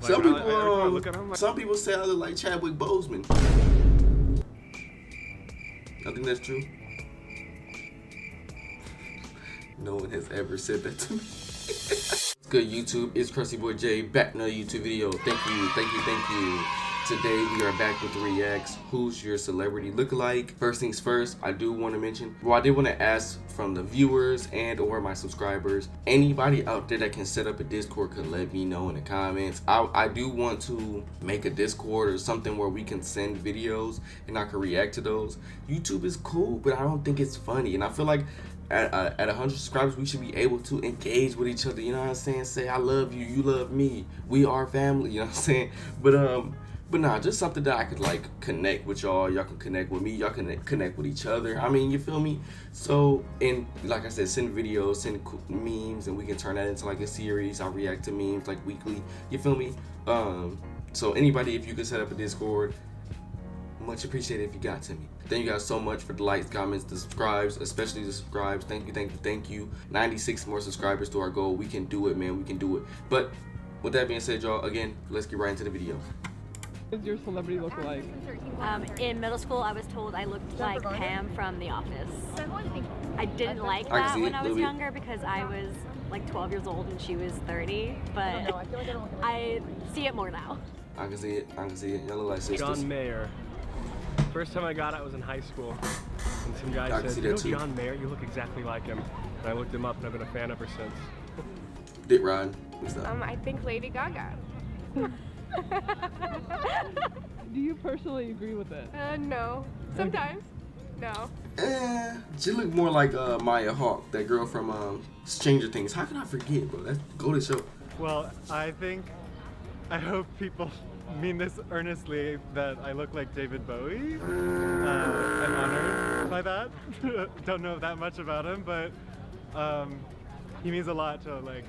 Like, some people say I look like Chadwick Boseman. I think that's true. No one has ever said that to me. Good YouTube, it's Crusty Boy J back in another YouTube video. Thank you. Today we are back with the reacts. Who's your celebrity lookalike? First things first, I do want to mention, well, I did want to ask from the viewers and or my subscribers, anybody out there that can set up a Discord could let me know in the comments. I do want to make a Discord or something where we can send videos and I can react to those. YouTube is cool, but I don't think it's funny, and I feel like at 100 subscribers, we should be able to engage with each other. You know what I'm saying? Say I love you, you love me. We are family. You know what I'm saying? But nah, just something that I could like connect with y'all. Y'all can connect with me. Y'all can connect with each other. I mean, you feel me? So, and like I said, send videos, send memes, and we can turn that into like a series. I react to memes like weekly. You feel me? So anybody, if you could set up a Discord, much appreciated if you got to me. Thank you guys so much for the likes, comments, the subscribes, especially the subscribes. Thank you. 96 more subscribers to our goal. We can do it, man. We can do it. But with that being said, y'all, again, let's get right into the video. What does your celebrity look like? In middle school, I was told I looked like Pam from The Office. I didn't like that when I was younger because I was like 12 years old and she was 30, but I see it more now. I can see it. Y'all look like sisters. John Mayer. First time I got it, I was in high school, and some guy said, "You know John Mayer? You look exactly like him." And I looked him up, and I've been a fan ever since. Dick Ryan. I think Lady Gaga. Do you personally agree with it? No. Sometimes. No. She looked more like Maya Hawke, that girl from Stranger Things. How can I forget, bro? That's go to show. Well, I hope people mean this earnestly, that I look like David Bowie. I'm honored by that. Don't know that much about him, but he means a lot to, like,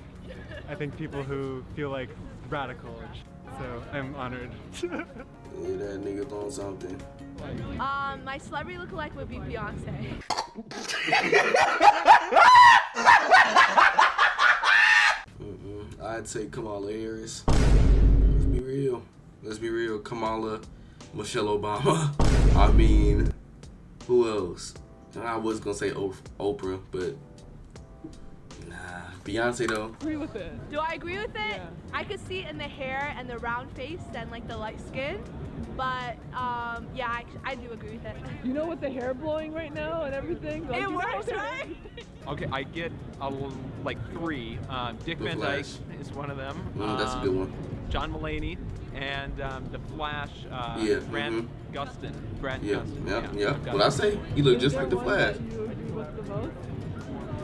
I think people who feel like radical. So I'm honored. Yeah, that nigga doing something. My celebrity lookalike would be Beyonce. I'd say Kamala Harris. Let's be real. Kamala, Michelle Obama. I mean, who else? I was gonna say Oprah, but nah. Beyonce though. Agree with it. Do I agree with it? Yeah. I could see it in the hair and the round face and like the light skin, but yeah, I do agree with it. You know, with the hair blowing right now and everything. It works, right? Okay, I get like three. Dick Van Dyke is one of them. That's a good one. John Mulaney and the Flash. Grant Gustin. Gustin. Yeah. What I say? He looked just like the Flash. You agree with the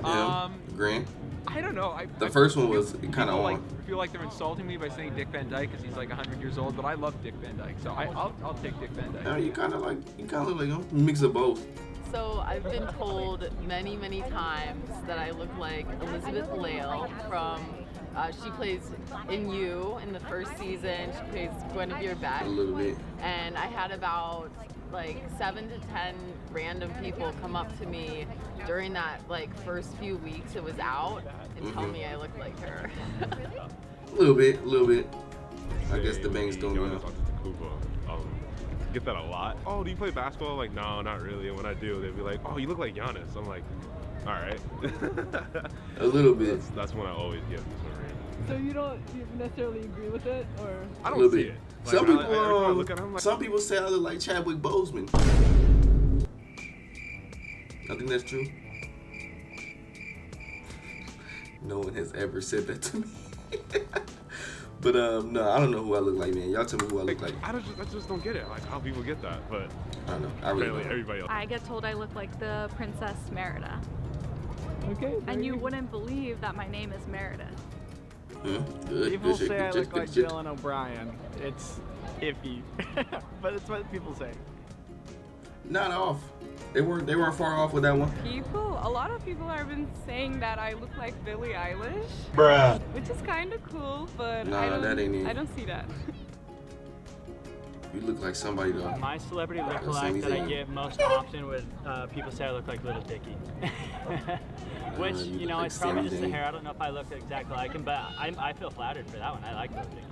most? Grant. I don't know. The first one was kind of like feel like they're insulting me by saying Dick Van Dyke because he's like 100 years old, but I love Dick Van Dyke, so I'll take Dick Van Dyke. Yeah, you kind of look like him. Mix of both. So I've been told many times that I look like Elizabeth Lale from, she plays in You in the first season. She plays Guinevere Beck. A little bit. And I had about like 7 to 10 random people come up to me during that like first few weeks it was out and tell me I look like her. A little bit. I guess the bang's doing well. Get that a lot. Oh, do you play basketball? Like, no, not really. And when I do, they'd be like, oh, you look like Giannis. I'm like, all right. A little bit. That's when I always get for some reason. So you don't necessarily agree with it, or? I don't see it. Like, some people, look at him like, some people say I look like Chadwick Boseman. I think that's true. No one has ever said that to me. But no, I don't know who I look like, man. Y'all tell me who I look like. I just don't get it, like how people get that, but I don't know. I really don't. Everybody else. I get told I look like the Princess Merida. Okay. And you wouldn't believe that my name is Meredith. Good. People say I look like Dylan O'Brien. It's iffy, but it's what people say. Not off. They weren't far off with that one. A lot of people have been saying that I look like Billie Eilish. Bruh. Which is kind of cool, but nah, that ain't it. I don't see that. You look like somebody though. My celebrity lookalike that I get most often would people say I look like Little Dicky. Which, you know, it's probably just the hair. I don't know if I look exactly like him, but I feel flattered for that one. I like Little Dicky.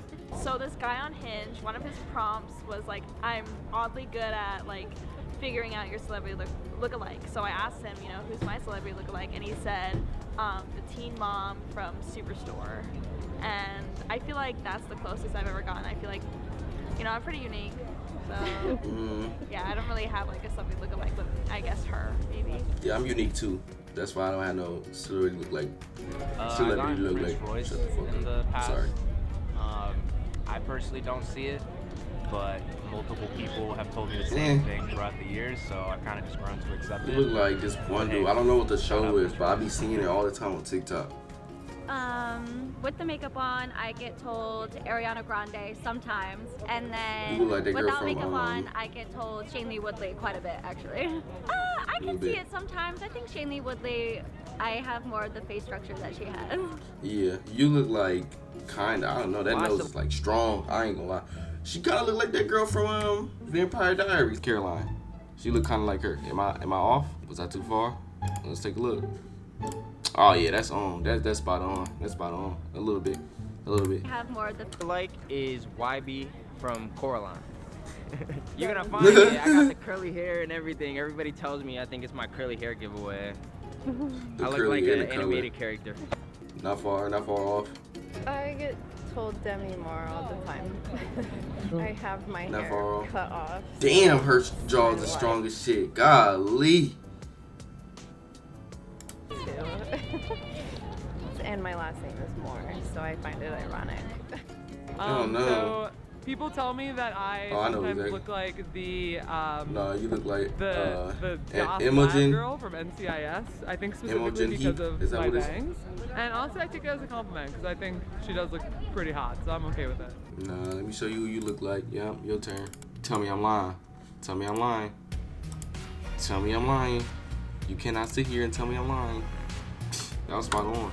So this guy on Hinge, one of his prompts was like, I'm oddly good at like figuring out your celebrity look-alike. So I asked him, you know, who's my celebrity look-alike, and he said the teen mom from Superstore. And I feel like that's the closest I've ever gotten. I feel like, you know, I'm pretty unique. So yeah, I don't really have like a celebrity look-alike, but I guess her maybe. Yeah, I'm unique too. That's why I don't have no celebrity look like. Celebrity look like. Shut the fuck up. Past. Sorry. I personally don't see it, but multiple people have told me the same thing throughout the years, so I've kind of just grown to accept it. You look like this one dude. I don't know what the show is, but I be seeing it all the time on TikTok. With the makeup on, I get told Ariana Grande sometimes, and then You look like that girl without from, makeup on, I get told Shailene Woodley quite a bit, actually. I can see it sometimes. I think Shailene Woodley, I have more of the face structure that she has. Yeah, you look like kinda. I don't know. That nose is like strong. I ain't gonna lie. She kind of look like that girl from Vampire Diaries, Caroline. She look kind of like her. Am I off? Was I too far? Let's take a look. Oh yeah, that's on. That's spot on. That's spot on. A little bit. I have more of the like is YB from Coraline. You're gonna find it. I got the curly hair and everything. Everybody tells me I think it's my curly hair giveaway. I look like an animated character. Not far off. I get told Demi Moore all the time. I have my Not hair far off. cut off. Damn, her jaw is the strongest shit. Golly. And my last name is Moore, so I find it ironic. Oh no. So people tell me that I sometimes exactly. look like the No, you look like the goth Imogen girl from NCIS. I think specifically Imogen because Heap? Is of that my what it is? bangs. And honestly, I take it as a compliment because I think she does look pretty hot, so I'm okay with it. Nah, let me show you who you look like. Yep, your turn. Tell me I'm lying. Tell me I'm lying. Tell me I'm lying. You cannot sit here and tell me I'm lying. That was spot on.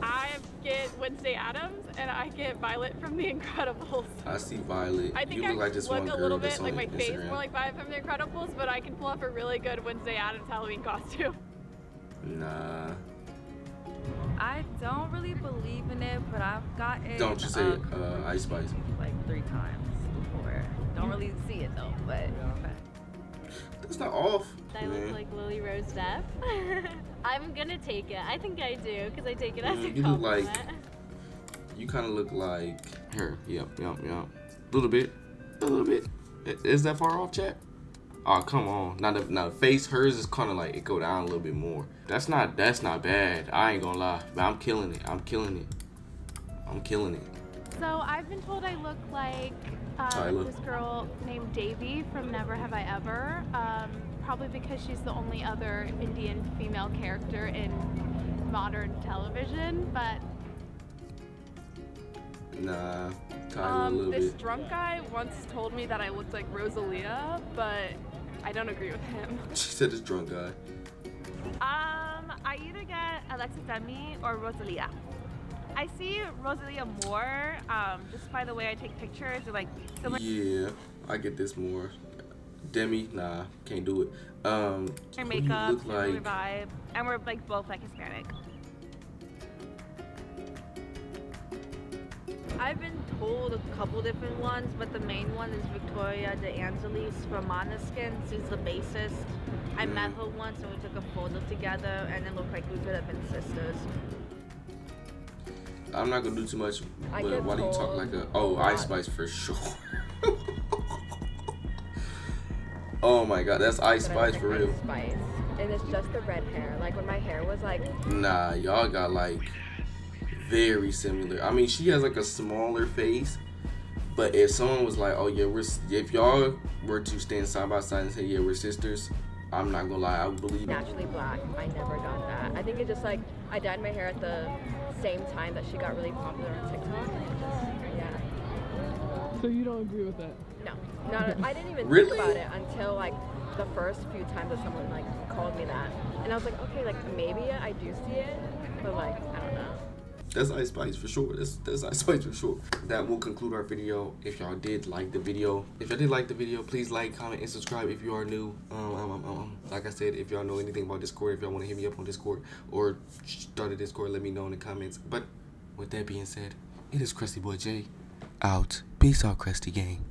I get Wednesday Addams and I get Violet from The Incredibles. I see Violet. I think you look like this one a girl little that's bit like on my face Instagram. more like Violet from The Incredibles, but I can pull off a really good Wednesday Addams Halloween costume. Nah. I don't really believe in it, but I've gotten Don't you say Ice Spice. like 3 times before. Don't really see it though, but That's not off. I look like Lily Rose Depp. I'm gonna take it. I think I do, because I take it as a You compliment. look like. You kind of look like her. Yep. A little bit. Is that far off, chat? Oh, come on. Now the face, hers is kind of like it go down a little bit more. That's not bad. I ain't gonna lie, but I'm killing it. So I've been told I look like this girl named Davy from Never Have I Ever. Probably because she's the only other Indian female character in modern television, but Nah, kind of a little This bit. drunk guy once told me that I looked like Rosalia, but I don't agree with him. She said this drunk guy. I either get Alexa Demi or Rosalia. I see Rosalia more, just by the way I take pictures. Or like, Yeah, I get this more. Demi, nah, can't do it. her Who you makeup, look similar like? vibe, and we're like both like Hispanic. I've been told a couple different ones, but the main one is Victoria De Angelis from Måneskin. She's the bassist. I met her once and we took a photo together, and it looked like we could have been sisters. I'm not gonna do too much, I but get why do you talk told like a? a Oh, lot. Ice Spice for sure. Oh my God, that's Ice Spice for real. Spice. And it's just the red hair. Like when my hair was like. Nah, y'all got like very similar. I mean, she has like a smaller face, but if someone was like, "Oh yeah, if y'all were to stand side by side and say, yeah, we're sisters," I'm not gonna lie, I would believe it. Naturally black. I never got that. I think it just like I dyed my hair at the same time that she got really popular on TikTok. Yeah. So you don't agree with that? No, I didn't even Really? think about it until like the first few times that someone like called me that, and I was like, okay, like maybe I do see it, but like I don't know. That's Ice Spice for sure. That's Ice Spice for sure. That will conclude our video. If y'all did like the video, please like, comment, and subscribe if you are new. Like I said, if y'all know anything about Discord, if y'all want to hit me up on Discord or start a Discord, let me know in the comments. But with that being said, It is Crusty Boy J. Out. Peace out, Crusty gang.